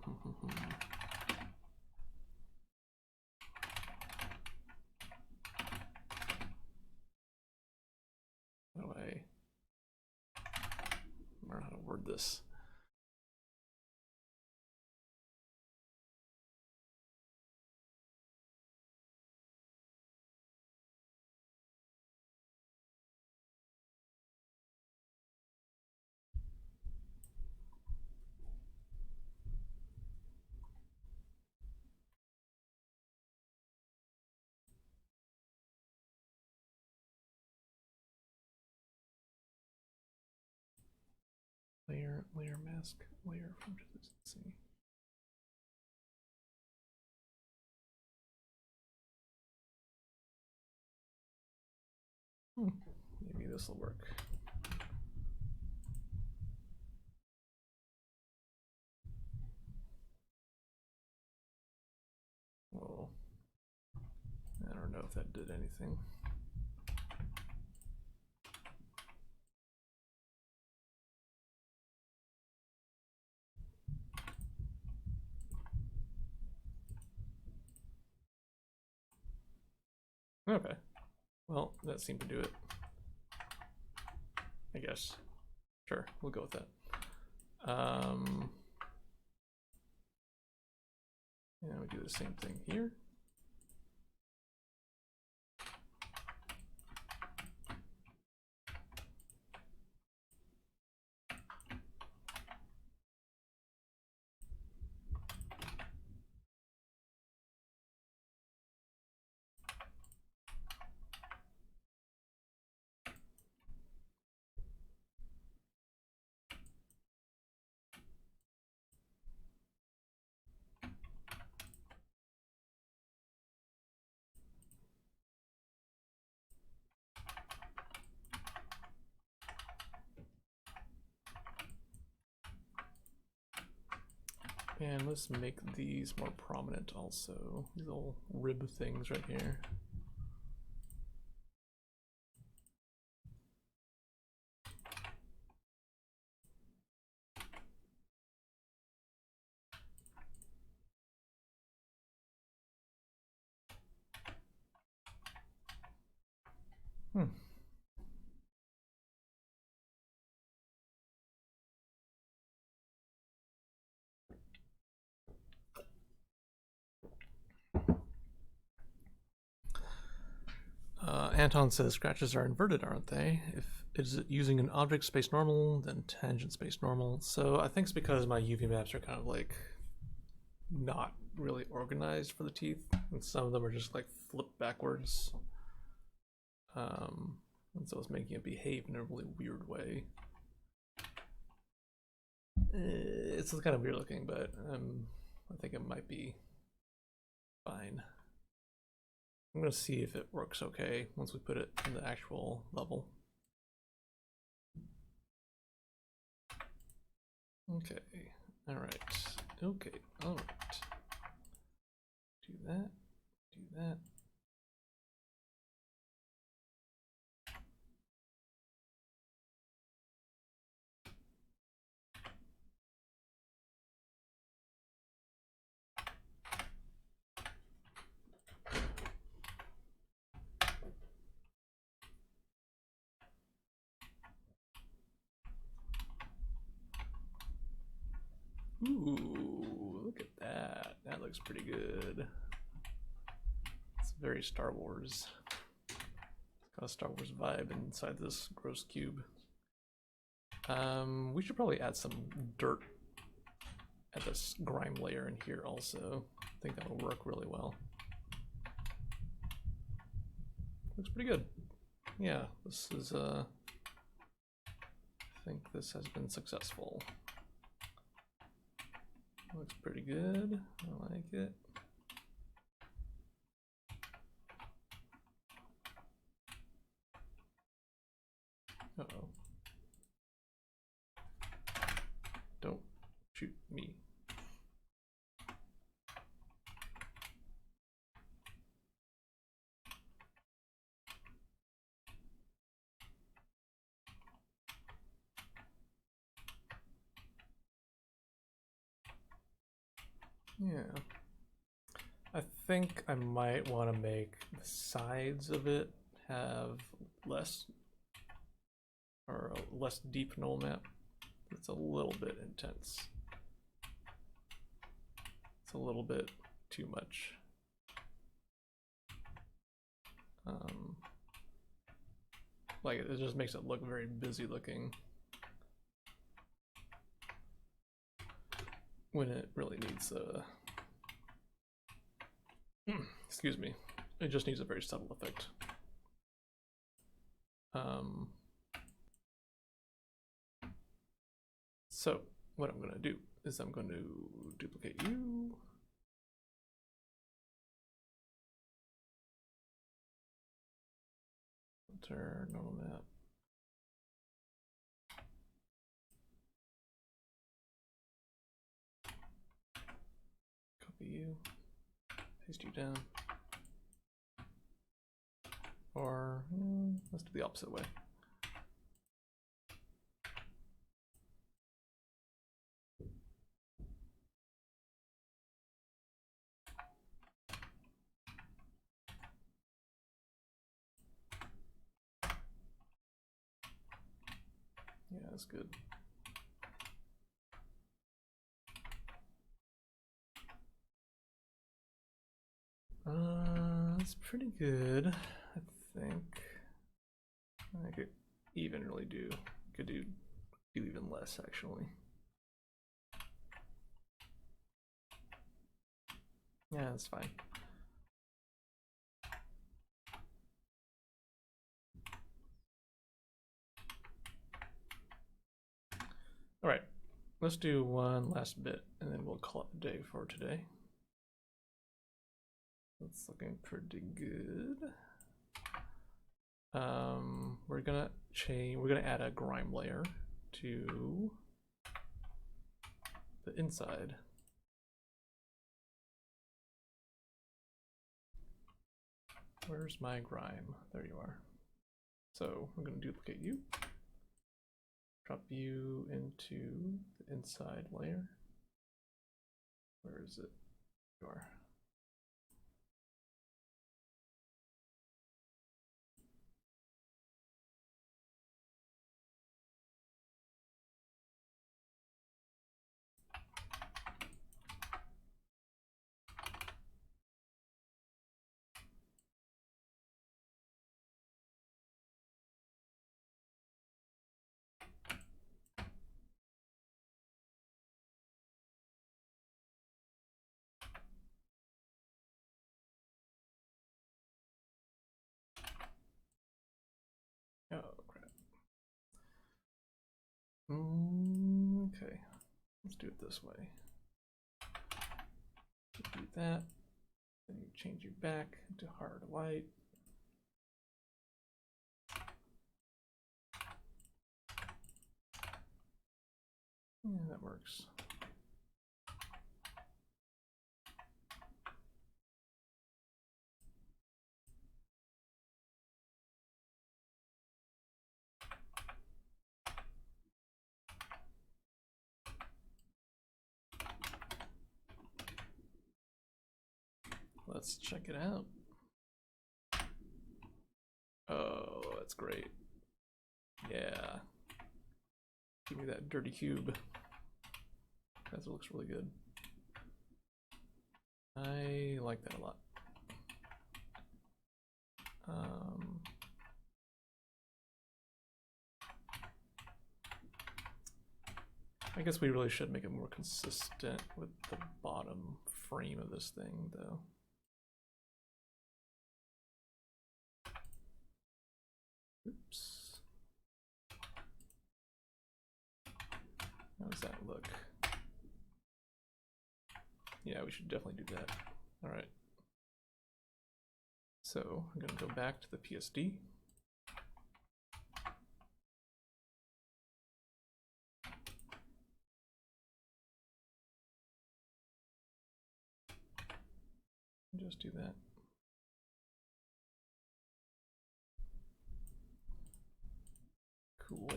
How do I learn how to word this? Layer mask, layer from translucency. Maybe this will work. Well, I don't know if that did anything. Okay. Well, that seemed to do it. I guess. Sure, we'll go with that. Yeah, we do the same thing here. And let's make these more prominent also. These little rib things right here. Anton says scratches are inverted, aren't they? If is it using an object space normal, then tangent space normal. So I think it's because my UV maps are kind of like not really organized for the teeth, and some of them are just like flipped backwards. And so it's making it behave in a really weird way. It's kind of weird looking, but I think it might be fine. I'm gonna see if it works okay once we put it in the actual level. Okay, all right, okay, all right. Do that, do that. Ooh, look at that. That looks pretty good. It's very Star Wars. It's got a Star Wars vibe inside this gross cube. We should probably add some dirt at this grime layer in here also. I think that'll work really well. Looks pretty good. Yeah, this is I think this has been successful. Looks pretty good. I like it. Uh-oh. Don't shoot me. Yeah. I think I might want to make the sides of it have less or a less deep null map. It's a little bit intense. It's a little bit too much. Like it just makes it look very busy looking when it really needs excuse me, it just needs a very subtle effect. So what I'm going to do is I'm going to duplicate you. Enter normal map. Copy you. Paste you down. Or let's do the opposite way. Yeah, that's good. That's pretty good, I think. I could even really could do even less actually. Yeah, that's fine. All right, let's do one last bit and then we'll call it a day for today. That's looking pretty good. We're gonna add a grime layer to the inside. Where's my grime? There you are. So I'm gonna duplicate you, drop you into the inside layer. Where is it? You are. Oh crap. Okay, let's do it this way. Do that. Then you change your back to hard white. Yeah, that works. Let's check it out. Oh, that's great. Yeah. Give me that dirty cube. That looks really good. I like that a lot. I guess we really should make it more consistent with the bottom frame of this thing, though. Oops. How does that look? Yeah, we should definitely do that. All right. So I'm going to go back to the PSD. Just do that. Cool.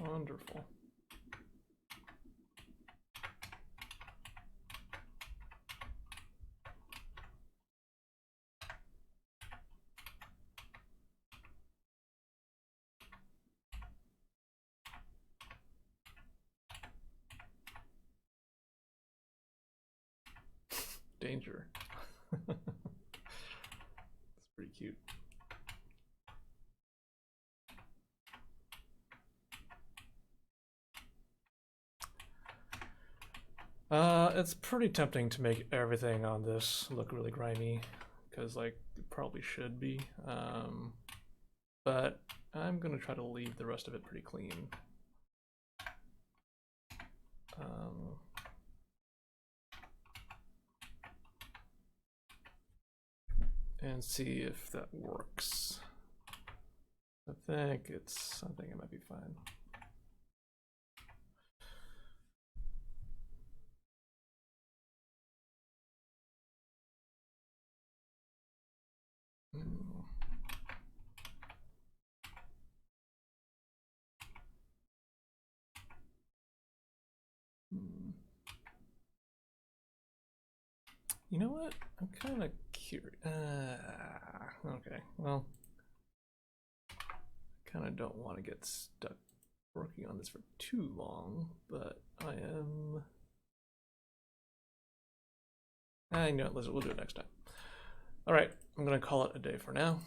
Wonderful. Danger. It's pretty cute. It's pretty tempting to make everything on this look really grimy, because like it probably should be. But I'm gonna try to leave the rest of it pretty clean. And see if that works. I think it might be fine. You know what? I'm kind of curious. Okay, well, I kind of don't want to get stuck working on this for too long, but I am. I know. We'll do it next time. All right, I'm gonna call it a day for now.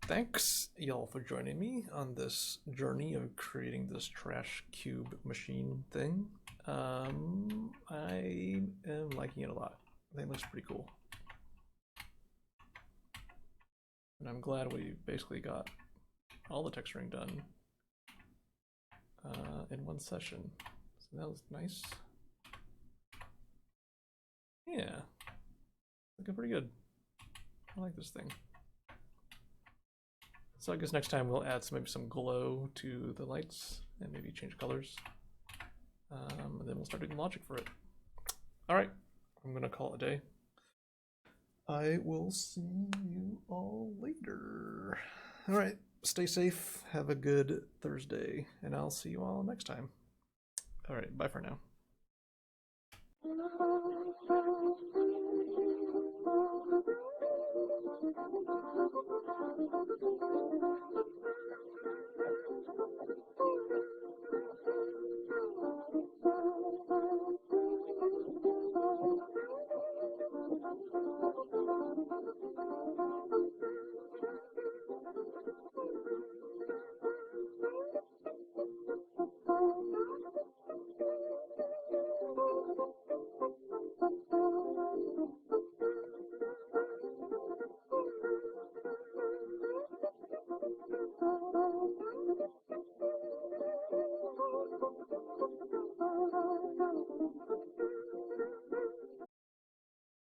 Thanks, y'all, for joining me on this journey of creating this trash cube machine thing. I am liking it a lot. I think it looks pretty cool. And I'm glad we basically got all the texturing done in one session. So that was nice. Yeah, looking pretty good. I like this thing. So I guess next time we'll add maybe some glow to the lights and maybe change colors. And then we'll start doing logic for it. All right, I'm gonna call it a day. I will see you all later. All right, stay safe, have a good Thursday, and I'll see you all next time. All right, bye for now.